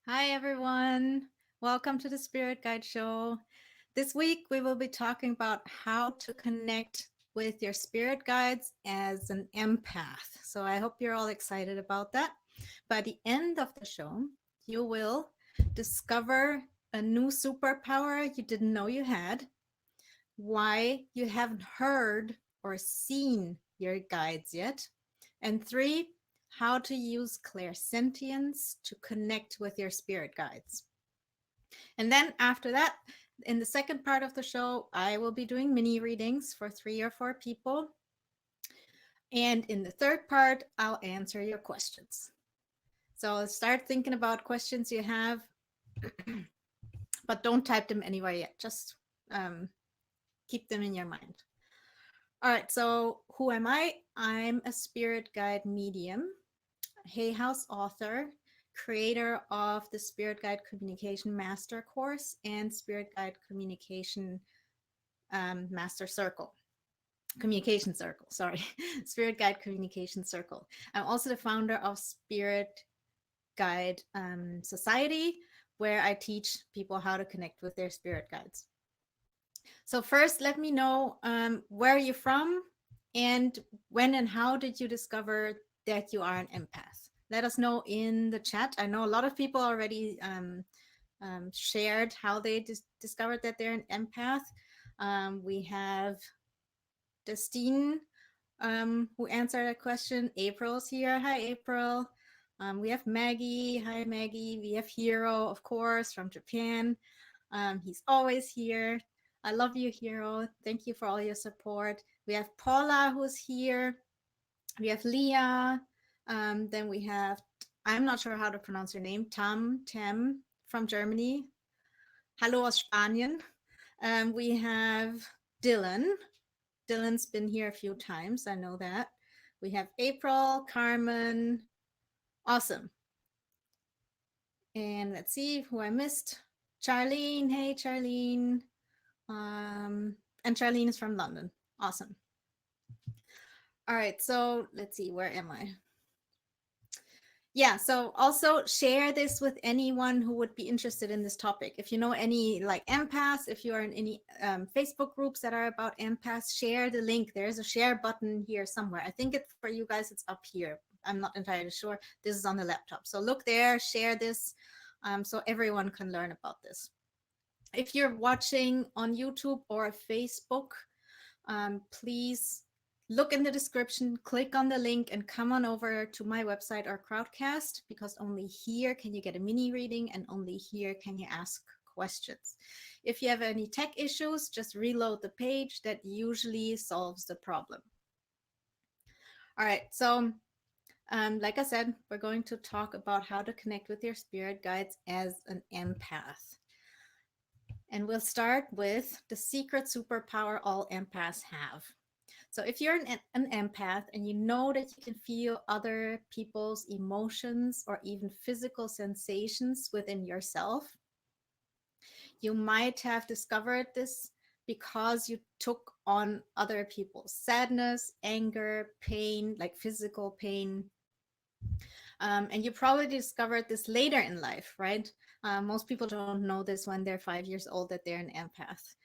Hi, everyone. Welcome to the Spirit Guide Show. This week, we will be talking about how to connect with your spirit guides as an empath. So, I hope you're all excited about that. By the end of the show, you will discover a new superpower you didn't know you had, why you haven't heard or seen your guides yet, and three, how to use clairsentience to connect with your spirit guides. And then after that, in the second part of the show, I will be doing mini readings for 3 or 4 people. And in the third part, I'll answer your questions. So start thinking about questions you have, but don't type them anywhere yet. Just um, keep them in your mind. All right, so who am I? I'm a spirit guide medium, Hay House author, creator of the Spirit Guide Communication Master Course and Spirit Guide Communication Master Circle. Communication Circle, sorry, Spirit Guide Communication Circle. I'm also the founder of Spirit Guide Society, where I teach people how to connect with their spirit guides. So first, let me know where you're from and when and how did you discover that you are an empath? Let us know in the chat. I know a lot of people already shared how they discovered that they're an empath. We have Destine who answered a question. April's here. Hi, April. We have Maggie. Hi, Maggie. We have Hiro, of course, from Japan. He's always here. I love you, Hiro. Thank you for all your support. We have Paula, who's here. We have Leah. Then we have, I'm not sure how to pronounce your name, Tem from Germany. Hallo aus Spanien. We have Dylan. Dylan's been here a few times. I know that. We have April, Carmen. Awesome. And let's see who I missed. Charlene. Hey, Charlene. And Charlene is from London. Awesome. All right, so let's see, where am I? Yeah, so also share this with anyone who would be interested in this topic. If you know any like empaths, if you are in any Facebook groups that are about empaths, share the link. There's a share button here somewhere. I think it for you guys, it's up here. I'm not entirely sure. This is on the laptop. So look there, share this so everyone can learn about this. If you're watching on YouTube or Facebook, please look in the description, click on the link, and come on over to my website or Crowdcast, because only here can you get a mini reading and only here can you ask questions. If you have any tech issues, just reload the page. That usually solves the problem. All right, so like I said, we're going to talk about how to connect with your spirit guides as an empath. And we'll start with the secret superpower all empaths have. So if you're an empath and you know that you can feel other people's emotions or even physical sensations within yourself, you might have discovered this because you took on other people's sadness, anger, pain, like physical pain. And you probably discovered this later in life, right? Most people don't know this when they're 5 years old that they're an empath.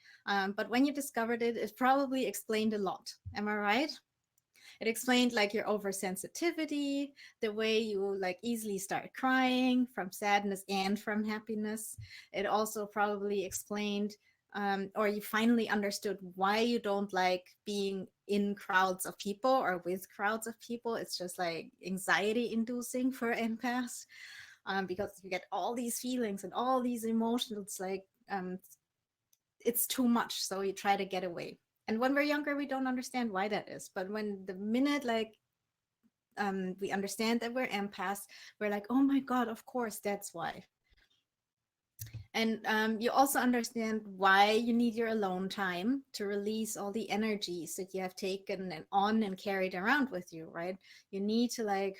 But when you discovered it, it probably explained a lot. Am I right? It explained like your oversensitivity, the way you like easily start crying from sadness and from happiness. It also probably explained or you finally understood why you don't like being in crowds of people or with crowds of people. It's just like anxiety inducing for empaths because you get all these feelings and all these emotions. Like it's too much, so you try to get away. And when we're younger, we don't understand why that is. But when the minute like we understand that we're empaths, we're like, oh my God, of course, that's why. And you also understand why you need your alone time to release all the energies that you have taken and on and carried around with you, right? You need to like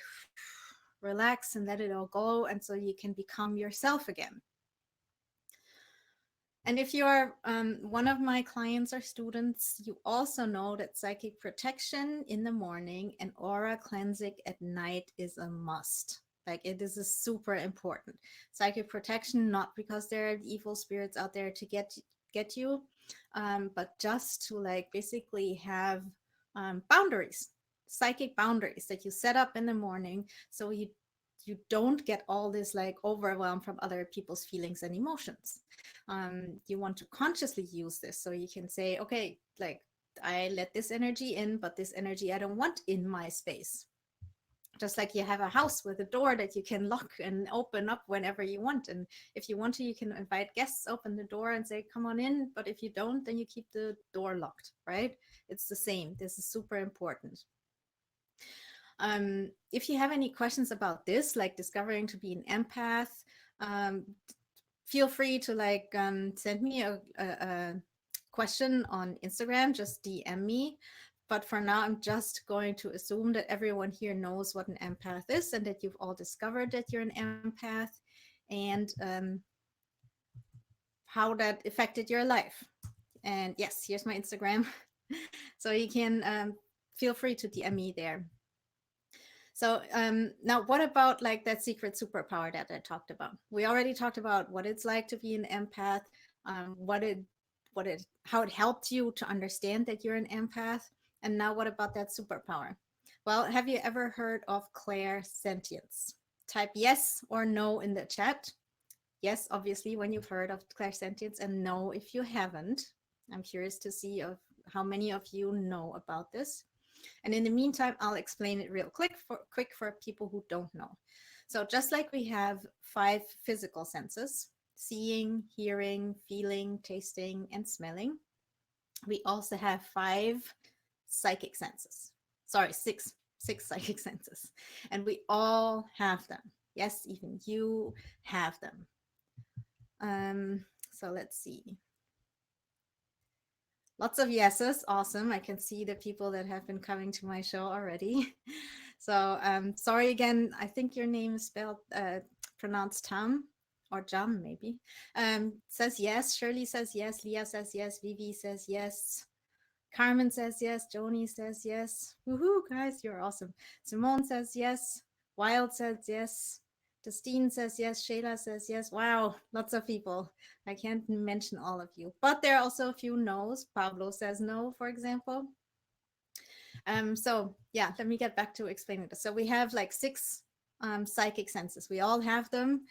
relax and let it all go. And so you can become yourself again. And if you're one of my clients or students, you also know that psychic protection in the morning and aura cleansing at night is a must. Like it is a super important psychic protection, not because there are evil spirits out there to get you, but just to like basically have boundaries, psychic boundaries that you set up in the morning, so you don't get all this like overwhelm from other people's feelings and emotions. You want to consciously use this so you can say, okay, like I let this energy in, but this energy I don't want in my space. Just like you have a house with a door that you can lock and open up whenever you want. And if you want to, you can invite guests, open the door and say, come on in. But if you don't, then you keep the door locked, right? It's the same. This is super important. If you have any questions about this, like discovering to be an empath, um, feel free to like send me a question on Instagram, just DM me. But for now, I'm just going to assume that everyone here knows what an empath is and that you've all discovered that you're an empath and how that affected your life. And yes, here's my Instagram. So you can feel free to DM me there. So now what about like that secret superpower that I talked about? We already talked about what it's like to be an empath, how it helped you to understand that you're an empath. And now what about that superpower? Well, have you ever heard of clairsentience? Type yes or no in the chat. Yes, obviously, when you've heard of clairsentience, and no if you haven't. I'm curious to see of how many of you know about this. And in the meantime, I'll explain it real quick for people who don't know. So just like we have 5 physical senses, seeing, hearing, feeling, tasting, and smelling, we also have 5 psychic senses. Sorry, six psychic senses. And we all have them. Yes, even you have them. So let's see. Lots of yeses. Awesome. I can see the people that have been coming to my show already. So sorry again. I think your name is spelled pronounced Tam or Jam maybe. Says yes. Shirley says yes. Leah says yes. Vivi says yes. Carmen says yes. Joni says yes. Woohoo, guys, you're awesome. Simone says yes. Wild says yes. Justine says yes. Shayla says yes. Wow, lots of people. I can't mention all of you, but there are also a few no's. Pablo says no, for example. So yeah, let me get back to explaining this. So we have like 6 psychic senses. We all have them.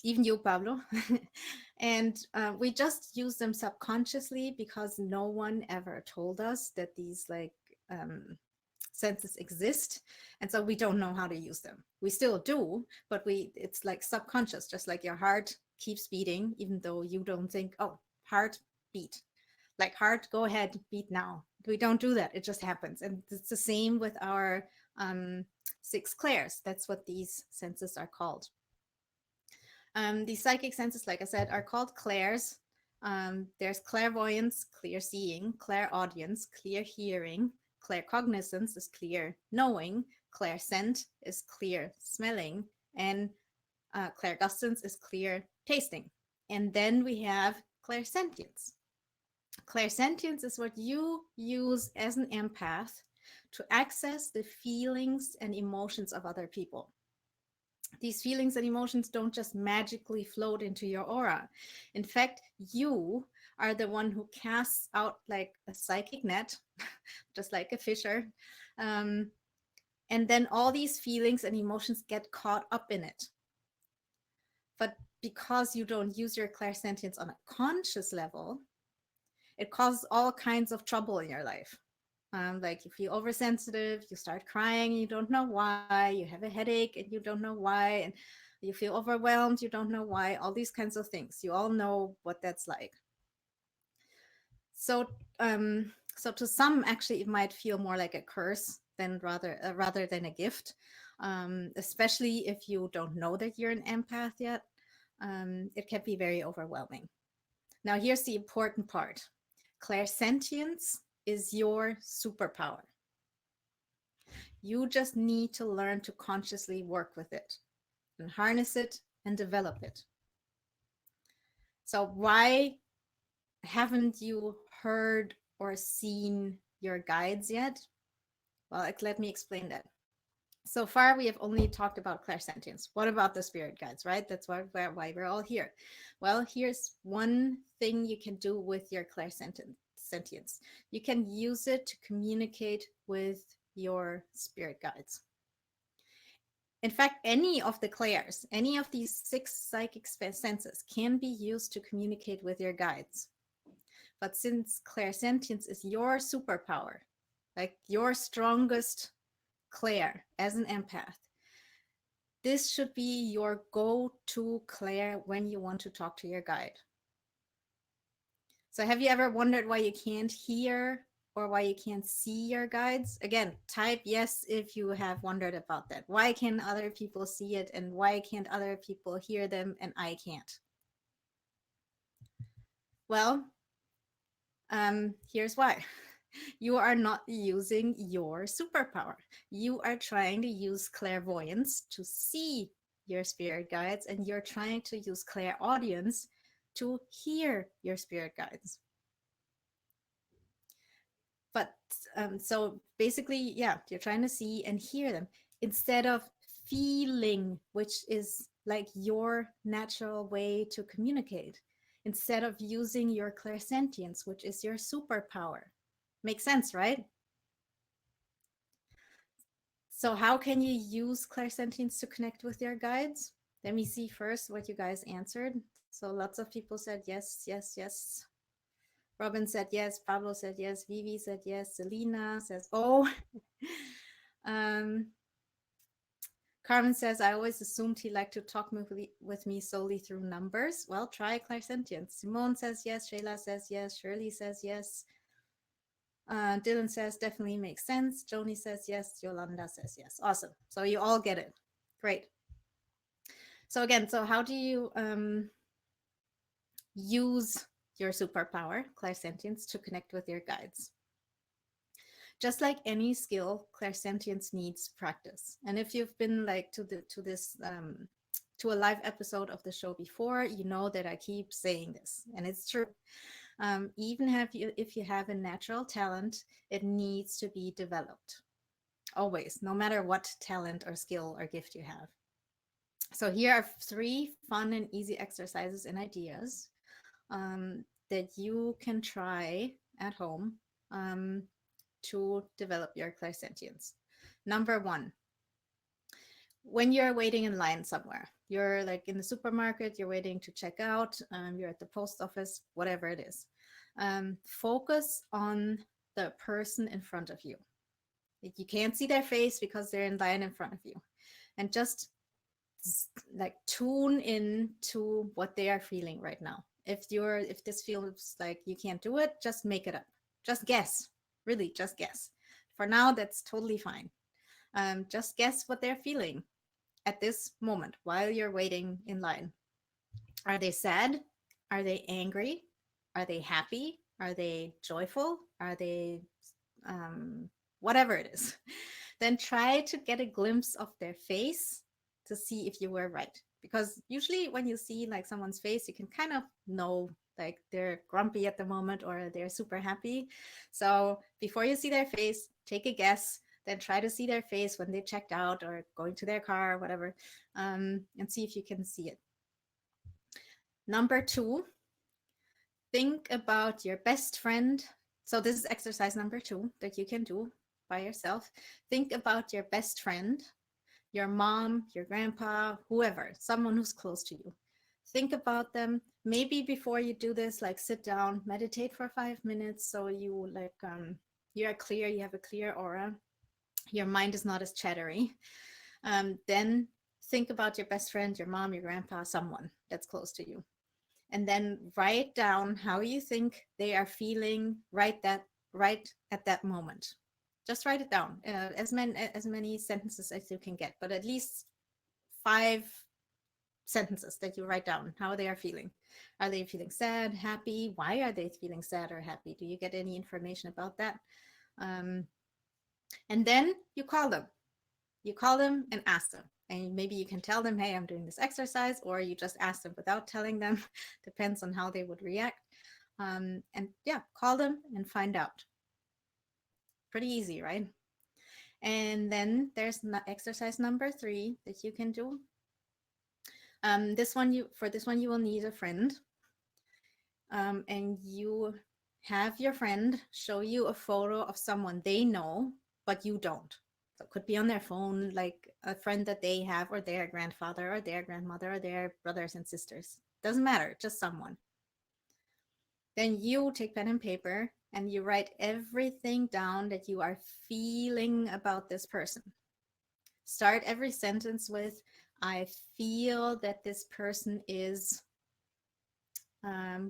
Even you, Pablo. And we just use them subconsciously because no one ever told us that these like senses exist, and so we don't know how to use them. We still do, but it's like subconscious, just like your heart keeps beating even though you don't think, oh, heart beat, like heart, go ahead, beat now. We don't do that. It just happens. And it's the same with our 6 clairs. That's what these senses are called. These psychic senses, like I said, are called clairs. There's clairvoyance, clear seeing, clairaudience, clear hearing, claircognizance is clear knowing, clairscent is clear smelling, and clairgustance is clear tasting. And then we have clairsentience. Clairsentience is what you use as an empath to access the feelings and emotions of other people. These feelings and emotions don't just magically float into your aura. In fact, you are the one who casts out like a psychic net, just like a fisher. And then all these feelings and emotions get caught up in it. But because you don't use your clairsentience on a conscious level, it causes all kinds of trouble in your life. Like you feel oversensitive, you start crying, you don't know why, you have a headache and you don't know why, and you feel overwhelmed, you don't know why, all these kinds of things. You all know what that's like. So, so to some, actually, it might feel more like a curse than rather than a gift, especially if you don't know that you're an empath yet. It can be very overwhelming. Now, here's the important part. Clairsentience is your superpower. You just need to learn to consciously work with it and harness it and develop it. So why haven't you heard or seen your guides yet? Well, let me explain that. So far, we have only talked about clairsentience. What about the spirit guides, right? That's why we're all here. Well, here's one thing you can do with your clairsentience. You can use it to communicate with your spirit guides. In fact, any of the clairs, any of these 6 psychic senses can be used to communicate with your guides. But since clairsentience is your superpower, like your strongest clair as an empath, this should be your go-to clair when you want to talk to your guide. So have you ever wondered why you can't hear or why you can't see your guides? Again, type yes if you have wondered about that. Why can other people see it and why can't other people hear them and I can't? Well, here's why. You are not using your superpower. You are trying to use clairvoyance to see your spirit guides, and you're trying to use clairaudience to hear your spirit guides. But so basically, yeah, you're trying to see and hear them instead of feeling, which is like your natural way to communicate, instead of using your clairsentience, which is your superpower. Makes sense, right? So how can you use clairsentience to connect with your guides? Let me see first what you guys answered. So lots of people said yes, yes, yes. Robin said yes. Pablo said yes. Vivi said yes. Selena says oh. um, Carmen says, I always assumed he liked to talk with me solely through numbers. Well, try clairsentience. Simone says yes. Shayla says yes. Shirley says yes. Dylan says definitely makes sense. Joni says yes. Yolanda says yes. Awesome. So you all get it. Great. So again, so how do you use your superpower, clairsentience, to connect with your guides? Just like any skill, clairsentience needs practice. And if you've been like to a live episode of the show before, you know that I keep saying this, and it's true. Even if you have a natural talent, it needs to be developed. Always, no matter what talent or skill or gift you have. So here are 3 fun and easy exercises and ideas that you can try at home to develop your clairsentience. Number 1, when you're waiting in line somewhere, you're like in the supermarket, you're waiting to check out, you're at the post office, whatever it is. Focus on the person in front of you. You can't see their face because they're in line in front of you. And just like tune in to what they are feeling right now. If this feels like you can't do it, just make it up. Just guess. Really, just guess. For now, that's totally fine. Just guess what they're feeling at this moment while you're waiting in line. Are they sad? Are they angry? Are they happy? Are they joyful? Are they whatever it is? Then try to get a glimpse of their face to see if you were right. Because usually when you see like someone's face, you can kind of know like they're grumpy at the moment or they're super happy. So before you see their face, take a guess, then try to see their face when they checked out or going to their car or whatever, and see if you can see it. Number 2, think about your best friend. So this is exercise number 2 that you can do by yourself. Think about your best friend, your mom, your grandpa, whoever, someone who's close to you. Think about them. Maybe before you do this, like sit down, meditate for 5 minutes so you like you're clear, you have a clear aura. Your mind is not as chattery. Then think about your best friend, your mom, your grandpa, someone that's close to you. And then write down how you think they are feeling right at that moment. Just write it down, as many sentences as you can get, but at least 5 sentences that you write down how they are feeling. Are they feeling sad, happy? Why are they feeling sad or happy? Do you get any information about that? And then you call them. You call them and ask them. And maybe you can tell them, hey, I'm doing this exercise, or you just ask them without telling them. Depends on how they would react. And yeah, call them and find out. Pretty easy, right? And then there's exercise number 3 that you can do. This one you will need a friend, and you have your friend show you a photo of someone they know but you don't. So it could be on their phone, like a friend that they have, or their grandfather or their grandmother or their brothers and sisters. Doesn't matter, just someone. Then you take pen and paper and you write everything down that you are feeling about this person. Start every sentence with, I feel that this person is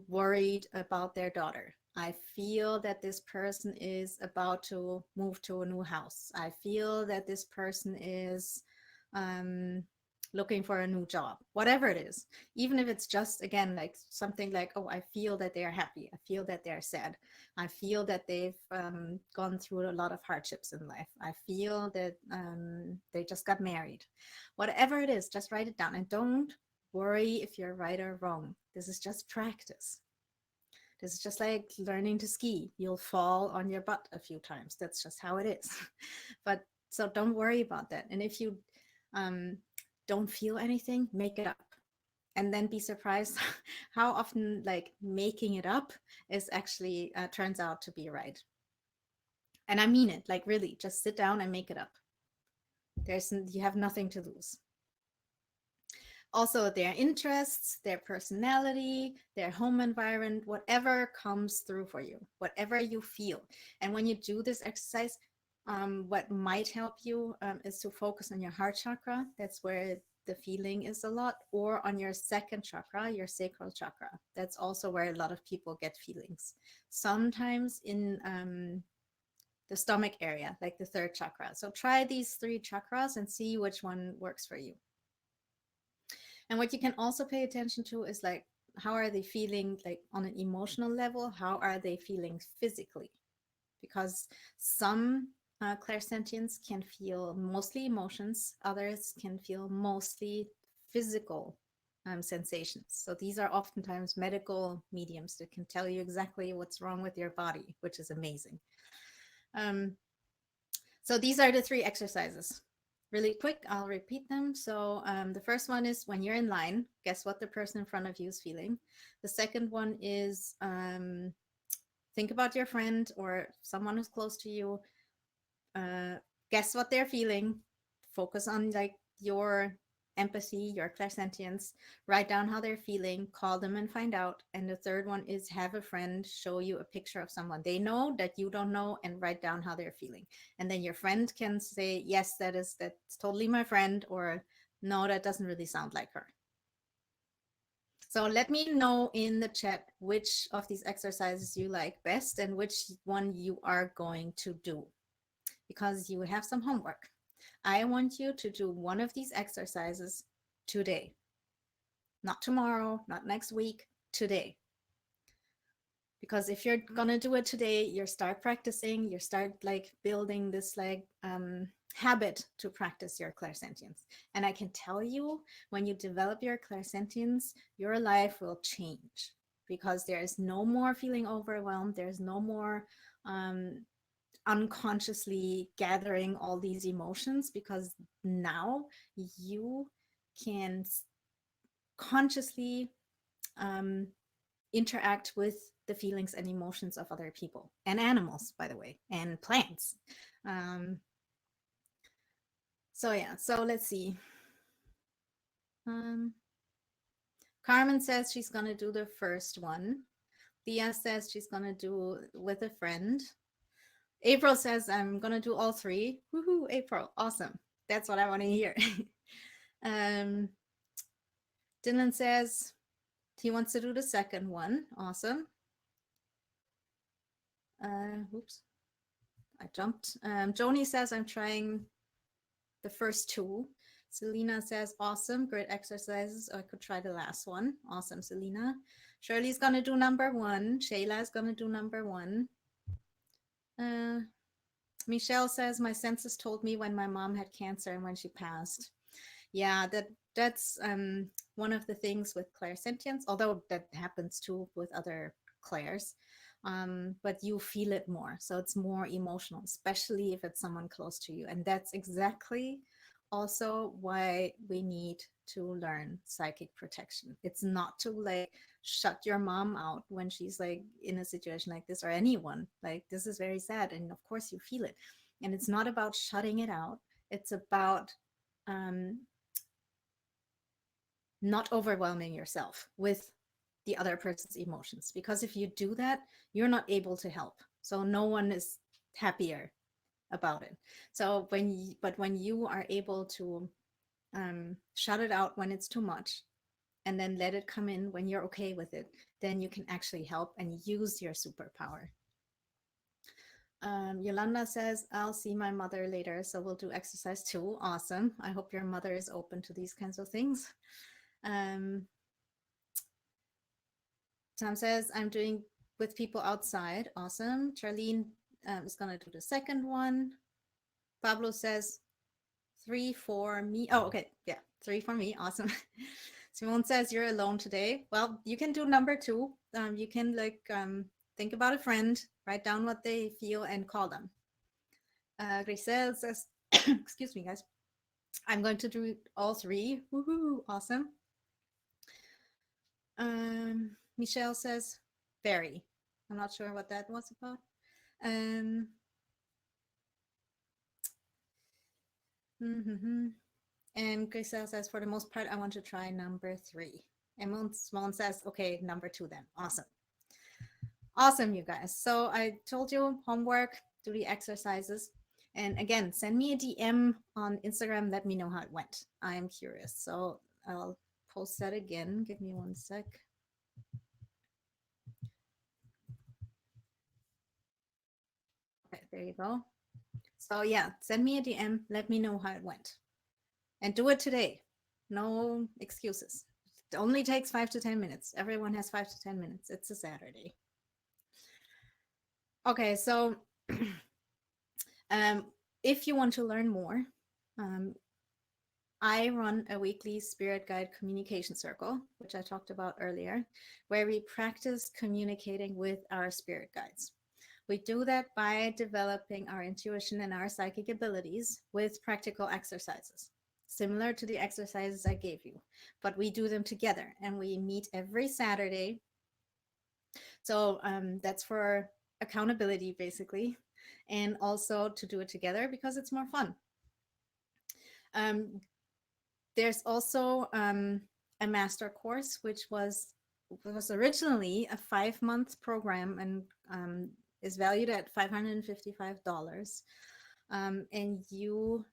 worried about their daughter. I feel that this person is about to move to a new house. I feel that this person is um, looking for a new job, whatever it is. Even if it's just, again, like something like, oh, I feel that they are happy. I feel that they're sad. I feel that they've gone through a lot of hardships in life. I feel that they just got married. Whatever it is, just write it down and don't worry if you're right or wrong. This is just practice. This is just like learning to ski. You'll fall on your butt a few times. That's just how it is. But so don't worry about that. And if you don't feel anything, make it up. And then be surprised how often like making it up is actually turns out to be right. And I mean it, like really, just sit down and make it up. You have nothing to lose. Also, their interests, their personality, their home environment, whatever comes through for you, whatever you feel. And when you do this exercise, what might help you is to focus on your heart chakra. That's where the feeling is a lot, or on your second chakra, your sacral chakra. That's also where a lot of people get feelings. Sometimes in the stomach area, like the third chakra. So try these 3 chakras and see which one works for you. And what you can also pay attention to is like, how are they feeling like on an emotional level? How are they feeling physically? Because some clairsentients can feel mostly emotions, others can feel mostly physical sensations. So these are oftentimes medical mediums that can tell you exactly what's wrong with your body, which is amazing. So these are the 3 exercises. Really quick, I'll repeat them. So the first one is when you're in line, guess what the person in front of you is feeling. The second one is think about your friend or someone who's close to you. Guess what they're feeling. Focus on like your empathy, your clairsentience. Write down how they're feeling, call them and find out. And the third one is have a friend show you a picture of someone they know that you don't know and write down how they're feeling. And then your friend can say, yes, that's totally my friend, or no, that doesn't really sound like her. So let me know in the chat which of these exercises you like best and which one you are going to do, because you have some homework. I want you to do one of these exercises today. Not tomorrow, not next week, today. Because if you're gonna do it today, you start practicing, you start like building this like habit to practice your clairsentience. And I can tell you, when you develop your clairsentience, your life will change, because there is no more feeling overwhelmed. There's no more unconsciously gathering all these emotions, because now you can consciously interact with the feelings and emotions of other people and animals, by the way, and plants. So yeah, so let's see. Carmen says she's gonna do the first one. Thea says she's gonna do with a friend. April says I'm gonna do all 3. Woohoo, April, awesome. That's what I want to hear. Dylan says he wants to do the second one. Awesome. Oops, I jumped. Joni says I'm trying the first 2. Selena says awesome, great exercises. I could try the last one. Awesome, Selena. Shirley's gonna do number 1. Shayla's gonna do number 1. Michelle says my senses told me when my mom had cancer and when she passed. Yeah, that's one of the things with clairsentience, although that happens too with other clairs. but you feel it more. So it's more emotional, especially if it's someone close to you. And that's exactly also why we need to learn psychic protection. It's not to like shut your mom out when she's like in a situation like this, or anyone. Like, this is very sad. And of course, you feel it. And it's not about shutting it out, it's about um, not overwhelming yourself with the other person's emotions, because if you do that, you're not able to help, so no one is happier about it. So when you are able to shut it out when it's too much, and then let it come in when you're okay with it, then you can actually help and use your superpower. Yolanda says, I'll see my mother later, so we'll do exercise too. Awesome. I hope your mother is open to these kinds of things. um, Tom says, I'm doing with people outside. Awesome. Charlene is going to do the second one. Pablo says, 3 for me. Oh, okay. Yeah, 3 for me. Awesome. Simone says, you're alone today. Well, you can do number 2. You can think about a friend, write down what they feel, and call them. Grisel says, excuse me, guys. I'm going to do all 3. Woohoo. Awesome. Michelle says, very. I'm not sure what that was about. Um, and Grisel says, for the most part, I want to try number 3. And Simone says, okay, number 2 then. Awesome. Awesome, you guys. So I told you homework, do the exercises. And again, send me a DM on Instagram. Let me know how it went. I'm curious. So I'll post that again. Give me 1 sec. Okay, there you go. So yeah, send me a DM. Let me know how it went. And do it today. No excuses. It only takes 5 to 10 minutes. Everyone has 5 to 10 minutes. It's a Saturday. Okay, so if you want to learn more, I run a weekly spirit guide communication circle, which I talked about earlier, where we practice communicating with our spirit guides. We do that by developing our intuition and our psychic abilities with practical exercises, similar to the exercises I gave you, but we do them together, and we meet every Saturday. So that's for accountability, basically, and also to do it together because it's more fun. There's also a master course, which was originally a 5-month program, and is valued at $555. And you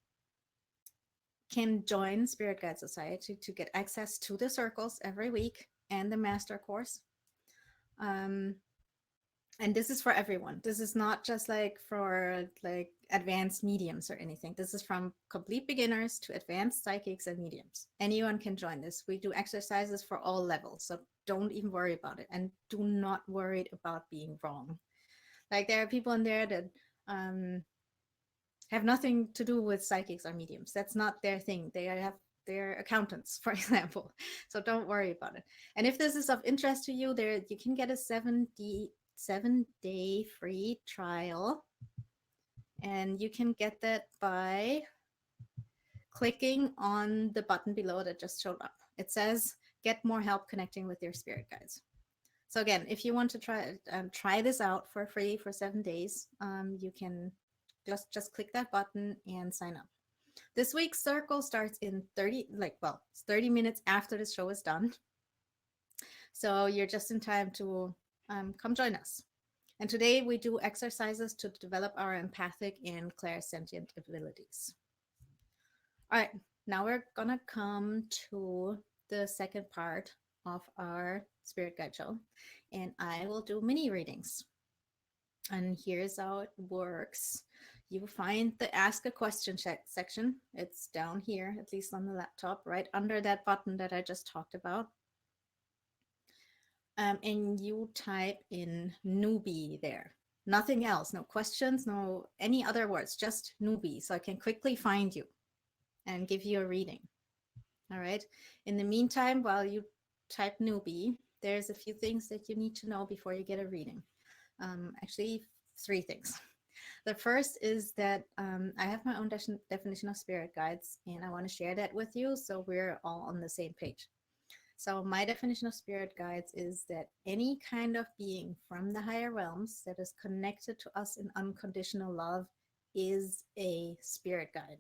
can join Spirit Guide Society to get access to the circles every week and the master course. And this is for everyone. This is not just like for like advanced mediums or anything. This is from complete beginners to advanced psychics and mediums. Anyone can join this. We do exercises for all levels, so don't even worry about it, and do not worry about being wrong. Like, there are people in there that have nothing to do with psychics or mediums. That's not their thing. They're accountants, for example. So don't worry about it. And if this is of interest to you, there you can get a 7-day free trial, and you can get that by clicking on the button below that just showed up. It says get more help connecting with your spirit guides. So again, if you want to try this out for free for 7 days, you can just click that button and sign up. This week's circle starts in 30 minutes after the show is done. So you're just in time to come join us. And today we do exercises to develop our empathic and clairsentient abilities. All right, now we're gonna come to the second part of our spirit guide show, and I will do mini readings. And here's how it works. You will find the ask a question section. It's down here, at least on the laptop, right under that button that I just talked about. And you type in newbie there. Nothing else, no questions, no any other words, just newbie, so I can quickly find you and give you a reading. All right. In the meantime, while you type newbie, there's a few things that you need to know before you get a reading. Actually, three things. The first is that I have my own definition of spirit guides, and I want to share that with you so we're all on the same page. So, my definition of spirit guides is that any kind of being from the higher realms that is connected to us in unconditional love is a spirit guide.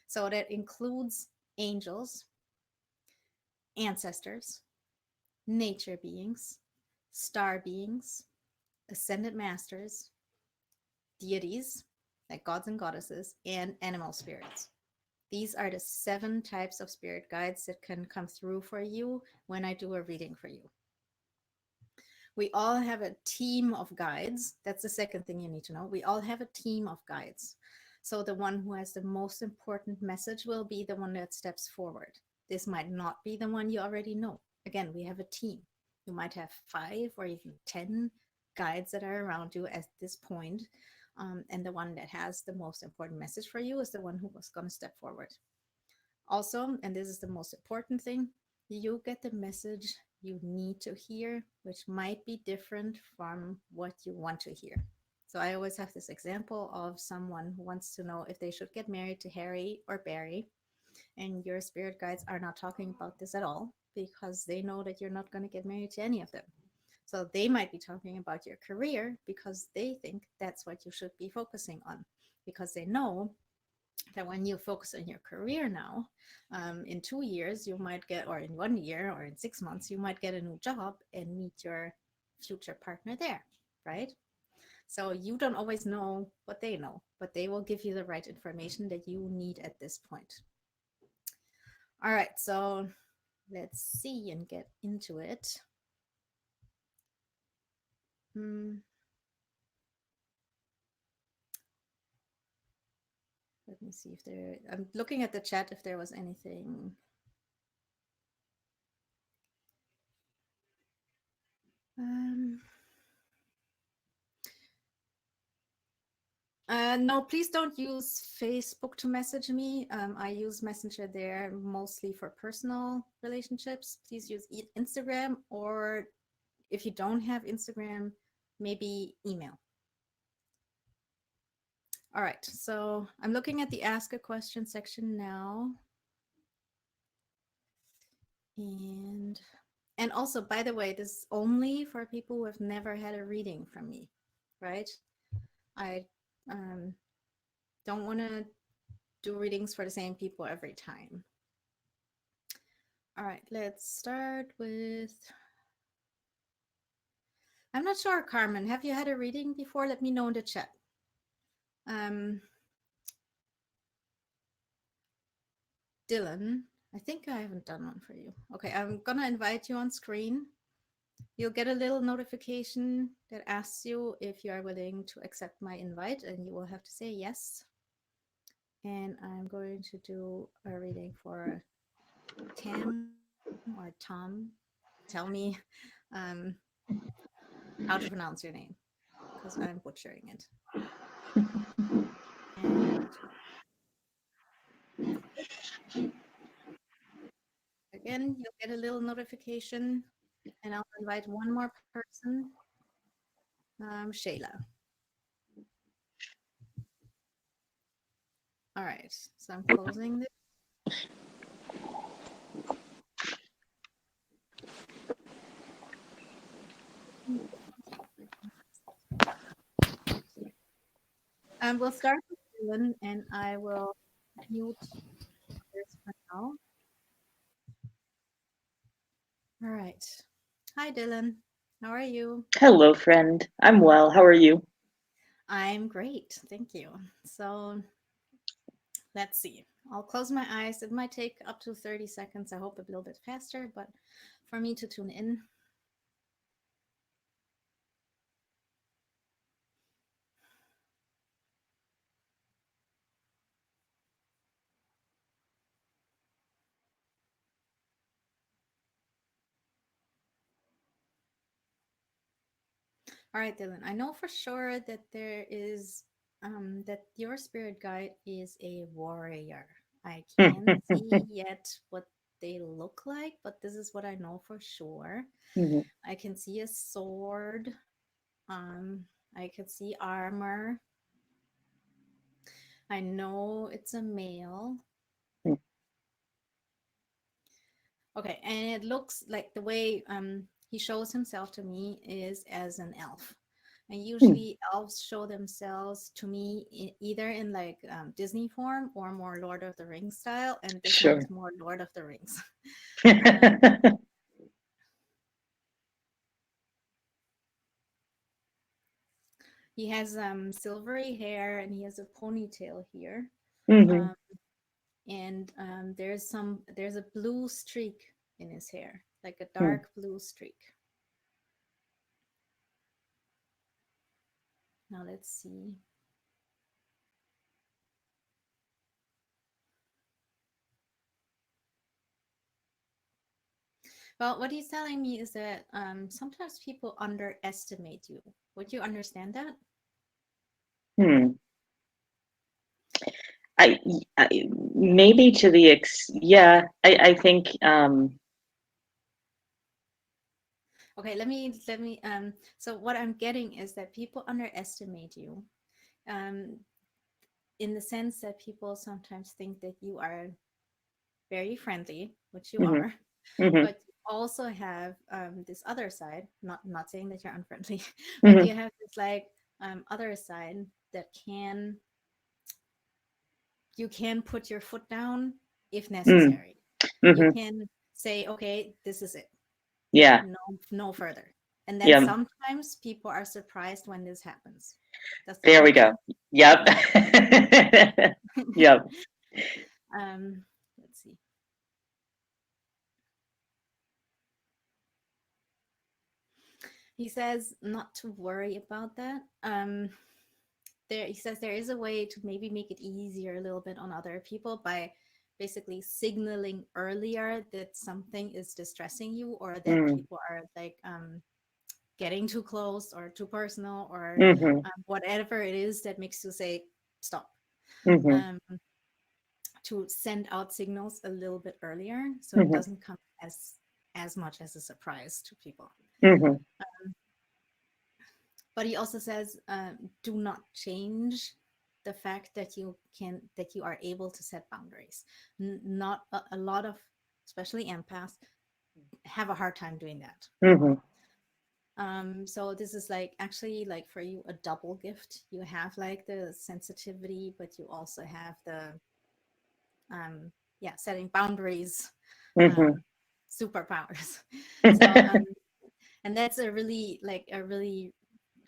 So, that includes angels, ancestors, nature beings, star beings, ascended masters, deities, like gods and goddesses, and animal spirits. These are the 7 types of spirit guides that can come through for you when I do a reading for you. We all have a team of guides. That's the second thing you need to know. We all have a team of guides. So the one who has the most important message will be the one that steps forward. This might not be the one you already know. Again, we have a team. You might have 5 or even 10 guides that are around you at this point. And the one that has the most important message for you is the one who was going to step forward. Also, and this is the most important thing, you get the message you need to hear, which might be different from what you want to hear. So I always have this example of someone who wants to know if they should get married to Harry or Barry, and your spirit guides are not talking about this at all because they know that you're not going to get married to any of them. So they might be talking about your career because they think that's what you should be focusing on, because they know that when you focus on your career now, in 2 years, you might get, or in 1 year, or in 6 months, you might get a new job and meet your future partner there, right? So you don't always know what they know, but they will give you the right information that you need at this point. All right, so let's see and get into it. Hmm. Let me see if there, I'm looking at the chat if there was anything. Um, no, please don't use Facebook to message me. I use Messenger there mostly for personal relationships. Please use Instagram, or if you don't have Instagram, maybe email. All right, so I'm looking at the Ask a Question section now. And also, by the way, this is only for people who have never had a reading from me, right? I don't want to do readings for the same people every time. All right, let's start with. I'm not sure, Carmen. Have you had a reading before? Let me know in the chat. Dylan, I think I haven't done one for you. Okay, I'm gonna invite you on screen. You'll get a little notification that asks you if you are willing to accept my invite, and you will have to say yes. And I'm going to do a reading for Tam or Tom. Tell me how to pronounce your name, because I'm butchering it. And again, you'll get a little notification, and I'll invite one more person, Shayla. All right, so I'm closing this. We'll start with Dylan, and I will mute this for now. All right. Hi, Dylan. How are you? Hello, friend. I'm well. How are you? I'm great. Thank you. So let's see. I'll close my eyes. It might take up to 30 seconds. I hope a little bit faster, but for me to tune in. All right, Dylan. I know for sure that there is that your spirit guide is a warrior. I can't see yet what they look like, but this is what I know for sure. Mhm. I can see a sword. I could see armor. I know it's a male. Mm. Okay, and it looks like the way he shows himself to me is as an elf. And Mm. usually elves show themselves to me either in like Disney form or more Lord of the Rings style, and this one Sure. is more Lord of the Rings. um, he has silvery hair and he has a ponytail here. Hmm. Um, and there's a blue streak in his hair, like a Mm. dark blue streak. Now let's see. Well, what he's telling me is that sometimes people underestimate you. Would you understand that? Hmm. I, maybe to the yeah, I think Okay, let me so what I'm getting is that people underestimate you. Um in the sense that people sometimes think that you are very friendly, which you hmm are, hmm but you also have this other side, not saying that you're unfriendly, but hmm you have this like other side that you can put your foot down if mm, necessary. You hmm can say, okay, this is it. yeah, No, no further. And then yeah. sometimes people are surprised when this happens. Does that There we make go. sense? Yep. Yep. Let's see. He says not to worry about that. He says there is a way to maybe make it easier a little bit on other people by basically signaling earlier that something is distressing you or that Mm. people are like getting too close or too personal or Hmm. whatever it is that makes you say stop. Hmm. Um, to send out signals a little bit earlier so it Hmm. doesn't come as much as a surprise to people. Hmm. But he also says do not change the fact that you are able to set boundaries. Not a lot of, especially empaths, have a hard time doing that. Hmm. So this is like actually like for you a double gift. You have like the sensitivity, but you also have the yeah, setting boundaries Hmm. um superpowers. So and that's a really like a really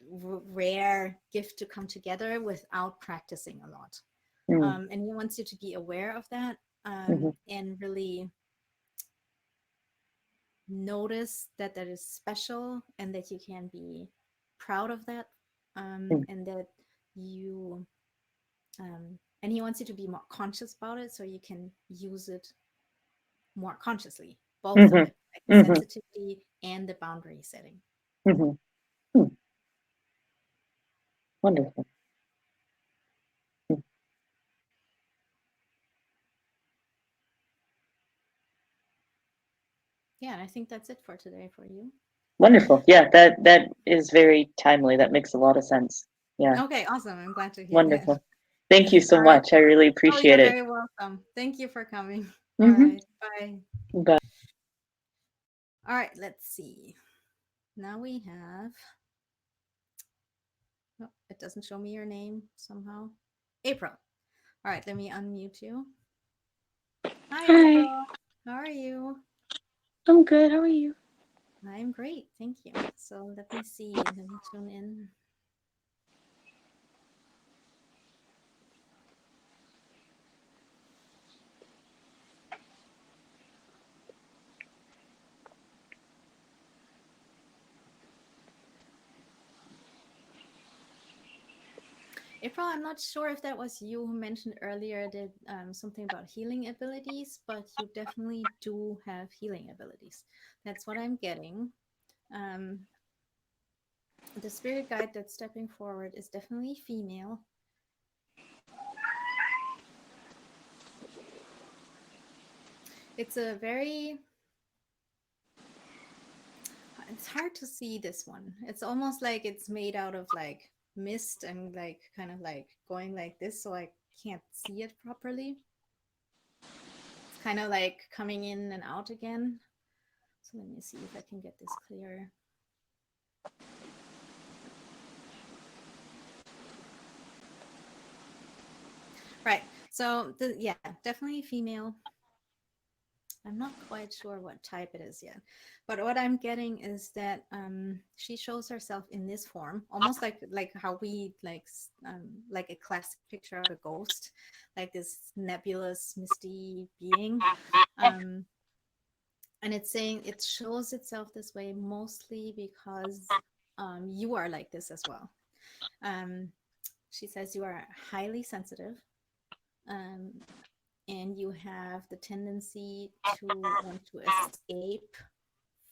rare gift to come together without practicing a lot. And he wants you to be aware of that Hmm. and really notice that that is special and that you can be proud of that, and that you and he wants you to be more conscious about it so you can use it more consciously, both of Hmm. it, like the Hmm. sensitivity and the boundary setting. Hmm. Wonderful. Mm. Yeah, and I think that's it for today for you. Wonderful. Yeah, that is very timely. That makes a lot of sense. Yeah, Okay, awesome. I'm glad to hear that. wonderful. Thank you so All right. much. I really Oh, you're appreciate it. very welcome. Thank you for coming. All Hmm. right. Bye. Bye. All right. Let's see. Now we have. Oh, it doesn't show me your name somehow. April. All right. Let me unmute you. Hi, Hi, April. How are you? I'm good. How are you? I'm great. Thank you. So let me see. Let me tune in. April, I'm not sure if that was you who mentioned earlier that something about healing abilities, but you definitely do have healing abilities. That's what I'm getting. Um, the spirit guide that's stepping forward is definitely female. It's a very it's hard to see this one. It's almost like it's made out of like mist and like kind of like going like this, so I can't see it properly. It's kind of like coming in and out again. So let me see if I can get this clearer. Right. So yeah, definitely female. I'm not quite sure what type it is yet, but what I'm getting is that she shows herself in this form, almost like how we like a classic picture of a ghost, like this nebulous, misty being. Um, and it's saying it shows itself this way mostly because you are like this as well. Um, she says you are highly sensitive. Um, and you have the tendency to want to escape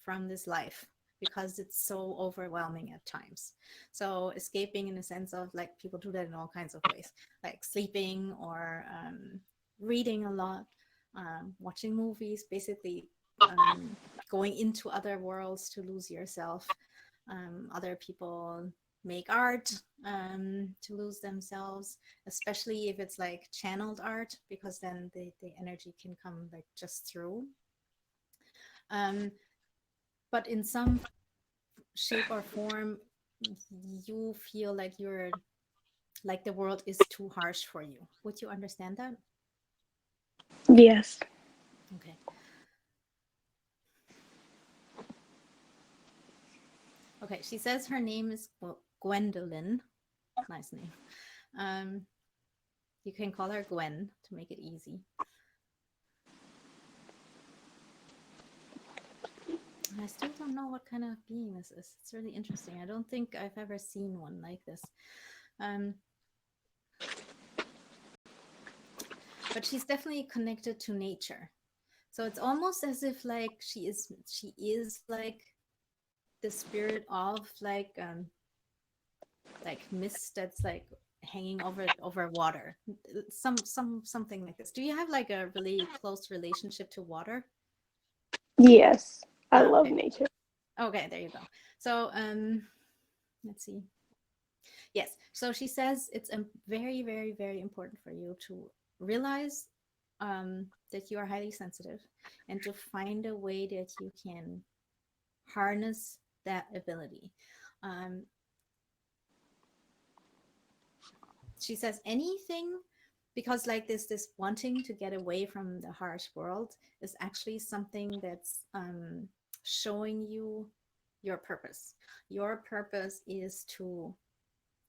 from this life because it's so overwhelming at times. So escaping in the sense of like people do that in all kinds of ways, like sleeping or reading a lot, watching movies, basically going into other worlds to lose yourself. Other people make art to lose themselves, especially if it's like channeled art, because then the energy can come like just through. But in some shape or form, you feel like you're like the world is too harsh for you. Would you understand that? Yes. Okay. Okay, she says her name is Gwendolyn. Nice name. Um, you can call her Gwen to make it easy. I still don't know what kind of being this is. It's really interesting. I don't think I've ever seen one like this. Um, but she's definitely connected to nature. So it's almost as if like she is like the spirit of like mist that's like hanging over water. Something like this. Do you have like a really close relationship to water? Yes. I love Okay. nature. Okay, there you go. So let's see. Yes. So she says it's very, very, very important for you to realize that you are highly sensitive and to find a way that you can harness that ability. Um, she says anything because like this wanting to get away from the harsh world is actually something that's showing you your purpose. Your purpose is to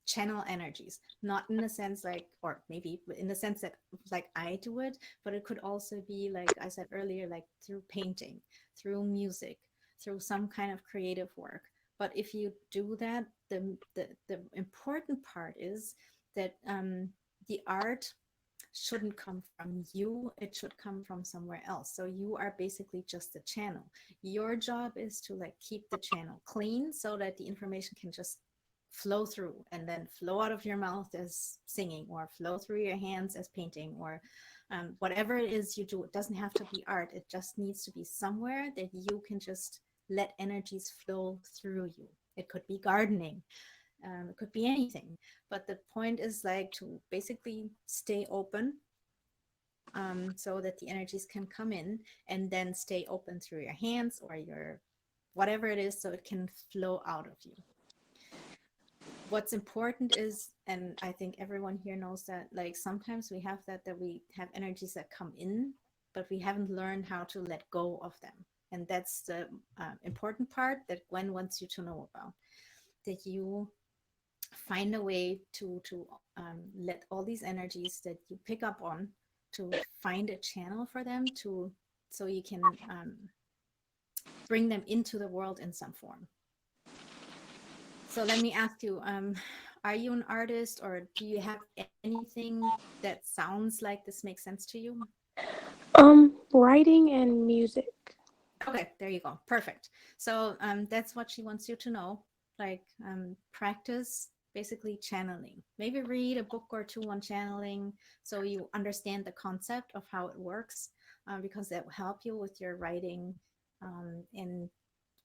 channel energies, not in the sense like, or maybe in the sense that like I do it, but it could also be like I said earlier, like through painting, through music, through some kind of creative work. But if you do that, the important part is that the art shouldn't come from you, it should come from somewhere else. So you are basically just a channel. Your job is to like keep the channel clean so that the information can just flow through and then flow out of your mouth as singing or flow through your hands as painting or whatever it is you do. It doesn't have to be art, it just needs to be somewhere that you can just let energies flow through you. It could be gardening, it could be anything, but the point is like to basically stay open so that the energies can come in, and then stay open through your hands or your whatever it is so it can flow out of you. What's important is, and I think everyone here knows that, like sometimes we have that we have energies that come in, but we haven't learned how to let go of them. And that's the important part that Gwen wants you to know about, that you find a way to let all these energies that you pick up on, to find a channel for them to, so you can bring them into the world in some form. So let me ask you, are you an artist, or do you have anything that sounds like this makes sense to you? Writing and music. Okay, there you go. Perfect. So that's what she wants you to know. Like practice basically channeling. Maybe read a book or two on channeling so you understand the concept of how it works, because that will help you with your writing and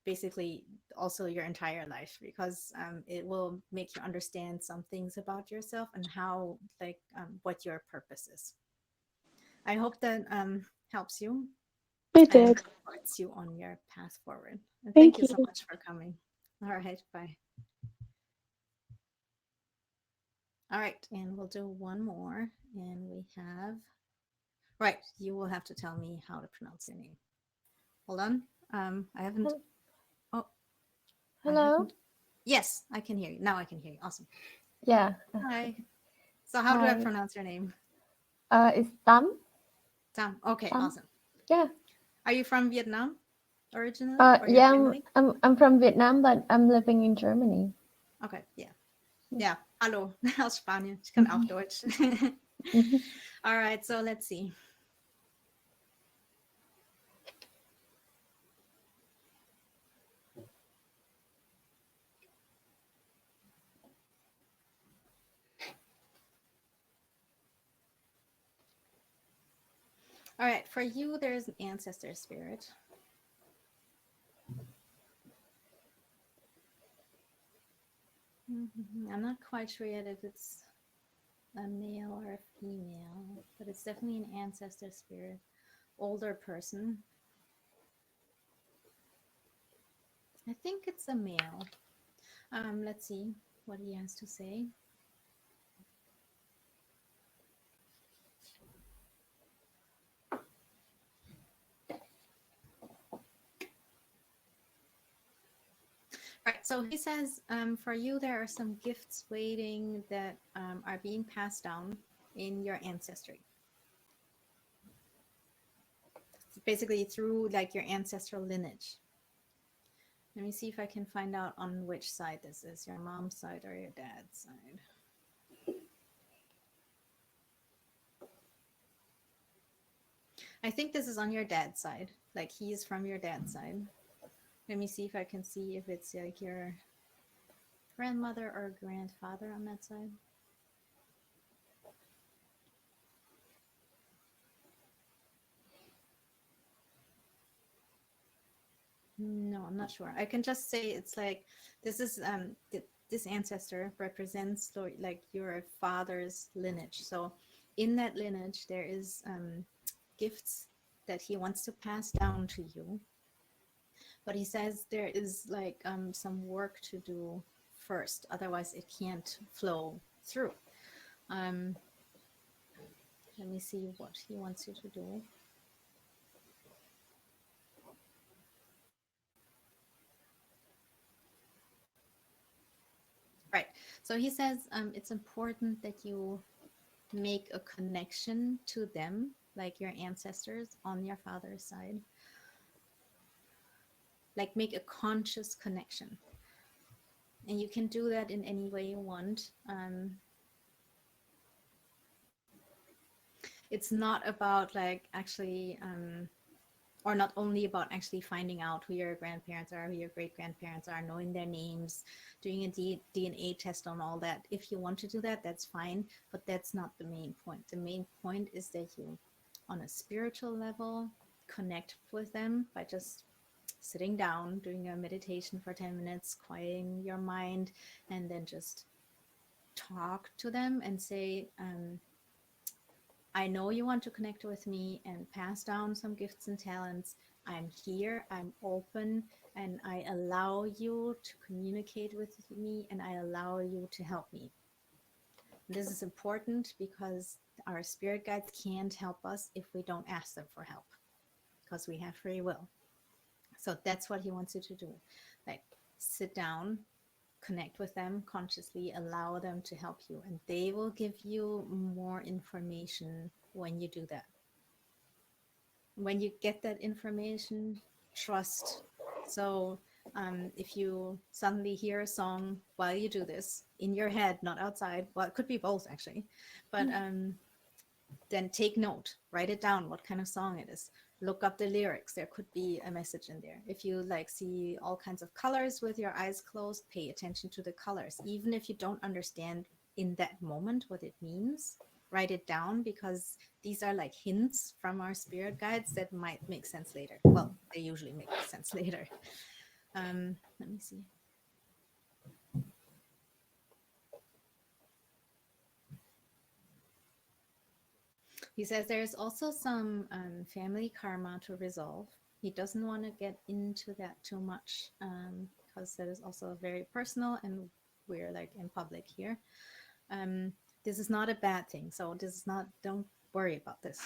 basically also your entire life, because it will make you understand some things about yourself and how, like, what your purpose is. I hope that helps you It and did. puts you on your path forward. And thank Thank you so you. much for coming. All right, bye. All right, and we'll do one more. And we have, right, you will have to tell me how to pronounce your name. Hold on. I haven't, oh, I Hello. haven't, yes, I can hear you. Now I can hear you. Awesome. Yeah. Hi. So how do I Hi. pronounce your name? It's Tam. Tam. Okay, Tam. awesome. Yeah. Are you from Vietnam originally, or your Yeah. family? I'm from Vietnam, but I'm living in Germany. Okay, yeah. Ja, hallo aus Spanien. Ich kann auch Mhm. Deutsch. Mhm. All right, so let's see. All right, for you, there's an ancestor spirit. I'm not quite sure yet if it's a male or a female, but it's definitely an ancestor spirit. Older person. I think it's a male. Let's see what he has to say. Right, so he says, for you, there are some gifts waiting that are being passed down in your ancestry. Basically through like your ancestral lineage. Let me see if I can find out on which side this is, your mom's side or your dad's side. I think this is on your dad's side, like he is from your dad's side. Let me see if I can see if it's like your grandmother or grandfather on that side. No, I'm not sure. I can just say it's like this is this ancestor represents like your father's lineage. So in that lineage there is gifts that he wants to pass down to you. But he says there is like some work to do first, otherwise it can't flow through. Um, let me see what he wants you to do. Right. So he says it's important that you make a connection to them, like your ancestors on your father's side. Like make a conscious connection. And you can do that in any way you want. It's not about like actually or not only about actually finding out who your grandparents are, who your great grandparents are, knowing their names, doing a DNA test on all that. If you want to do that, that's fine, but that's not the main point. The main point is that you, on a spiritual level, connect with them by just sitting down, doing a meditation for 10 minutes, quieting your mind, and then just talk to them and say, I know you want to connect with me and pass down some gifts and talents. I'm here, I'm open, and I allow you to communicate with me and I allow you to help me. This is important because our spirit guides can't help us if we don't ask them for help, because we have free will. So that's what he wants you to do. Like sit down, connect with them consciously, allow them to help you, and they will give you more information when you do that. When you get that information, trust. So if you suddenly hear a song while you do this in your head, not outside, well, it could be both actually, but then take note, write it down, what kind of song it is. Look up the lyrics. There could be a message in there. If you like see all kinds of colors with your eyes closed, pay attention to the colors. Even if you don't understand in that moment what it means, write it down, because these are like hints from our spirit guides that might make sense later. Well, they usually make sense later. Let me see. He says there's also some family karma to resolve. He doesn't want to get into that too much because that is also very personal and we're like in public here. This is not a bad thing. So this is not, don't worry about this.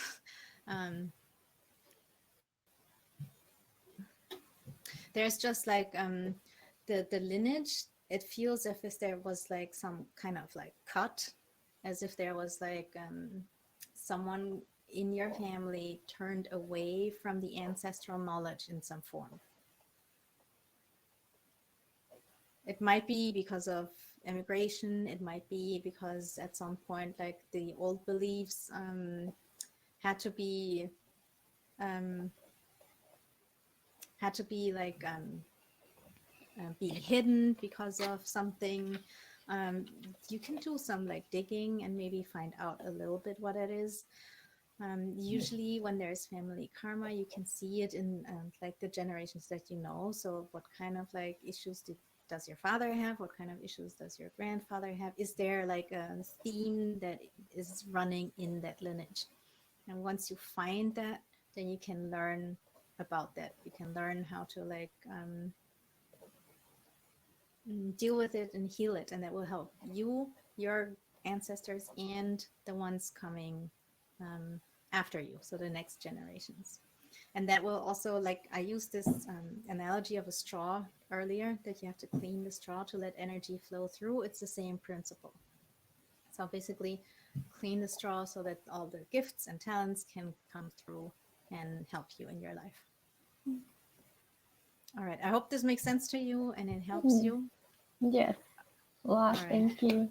There's just like the lineage, it feels as if there was like some kind of like cut, as if there was like someone in your family turned away from the ancestral knowledge in some form. It might be because of immigration. It might be because at some point, like the old beliefs had to be like being hidden because of something. You can do some like digging and maybe find out a little bit what it is. Usually when there's family karma, you can see it in like the generations that you know. So what kind of like issues does your father have? What kind of issues does your grandfather have? Is there like a theme that is running in that lineage? And once you find that, then you can learn about that. You can learn how to like deal with it and heal it, and that will help you, your ancestors, and the ones coming after you, so the next generations. And that will also, like I used this analogy of a straw earlier, that you have to clean the straw to let energy flow through. It's the same principle. So basically clean the straw so that all the gifts and talents can come through and help you in your life. All right, I hope this makes sense to you and it helps you. Yes. Wow, All right. thank you.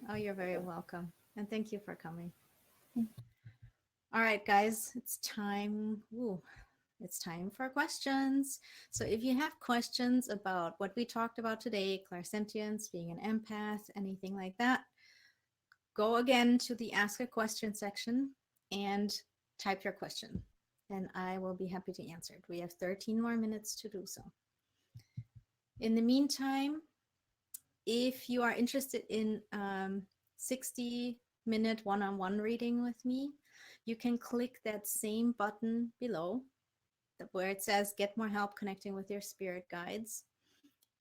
Oh, you're very welcome. And thank you for coming. All right, guys, it's time. Ooh, it's time for questions. So if you have questions about what we talked about today, clairsentience, being an empath, anything like that, go again to the Ask a Question section and type your question. And I will be happy to answer it. We have 13 more minutes to do so. In the meantime, if you are interested in 60-minute one-on-one reading with me, you can click that same button below where it says get more help connecting with your spirit guides,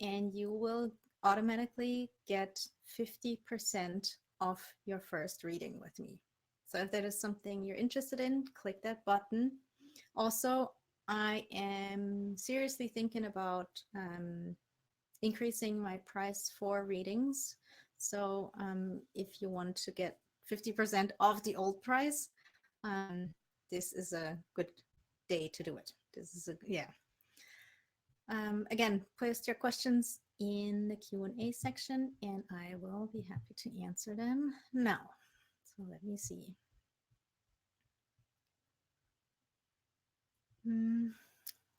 and you will automatically get 50% off your first reading with me. So if that is something you're interested in, click that button. Also, I am seriously thinking about increasing my price for readings. So if you want to get 50% off the old price, this is a good day to do it. This is a, yeah. Again, post your questions in the Q&A section and I will be happy to answer them now. So let me see.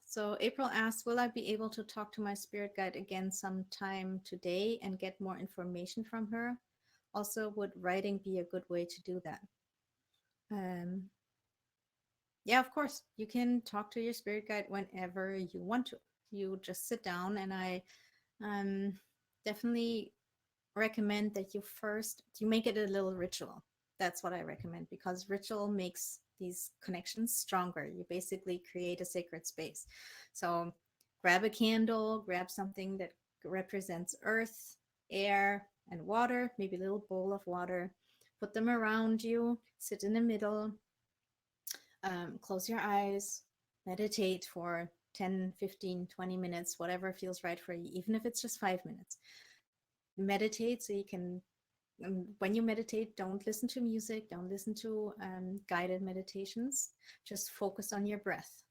So April asks, will I be able to talk to my spirit guide again sometime today and get more information from her? Also, would writing be a good way to do that? Yeah, of course. You can talk to your spirit guide whenever you want to. You just sit down, and I definitely recommend that you make it a little ritual. That's what I recommend, because ritual makes these connections stronger. You basically create a sacred space. So grab a candle, grab something that represents earth, air, and water, maybe a little bowl of water. Put them around you, sit in the middle, close your eyes, meditate for 10, 15, 20 minutes, whatever feels right for you, even if it's just 5 minutes. Meditate so you can, when you meditate, don't listen to music, don't listen to guided meditations, just focus on your breath.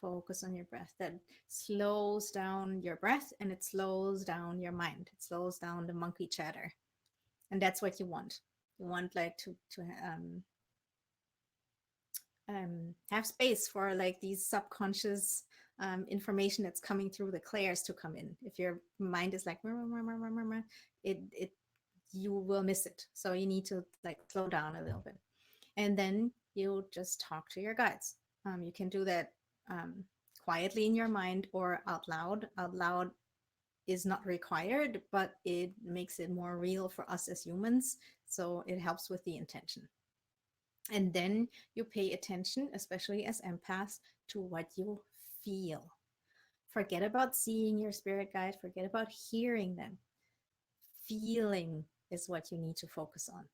Focus on your breath. That slows down your breath and it slows down your mind. It slows down the monkey chatter. And that's what you want. You want like to have space for like these subconscious information that's coming through the clairs to come in. If your mind is like it you will miss it. So you need to like slow down a little bit, and then you just talk to your guides. You can do that quietly in your mind or out loud. Out loud is not required, but it makes it more real for us as humans. So it helps with the intention. And then you pay attention, especially as empaths, to what you feel. Forget about seeing your spirit guide, forget about hearing them. Feeling is what you need to focus on.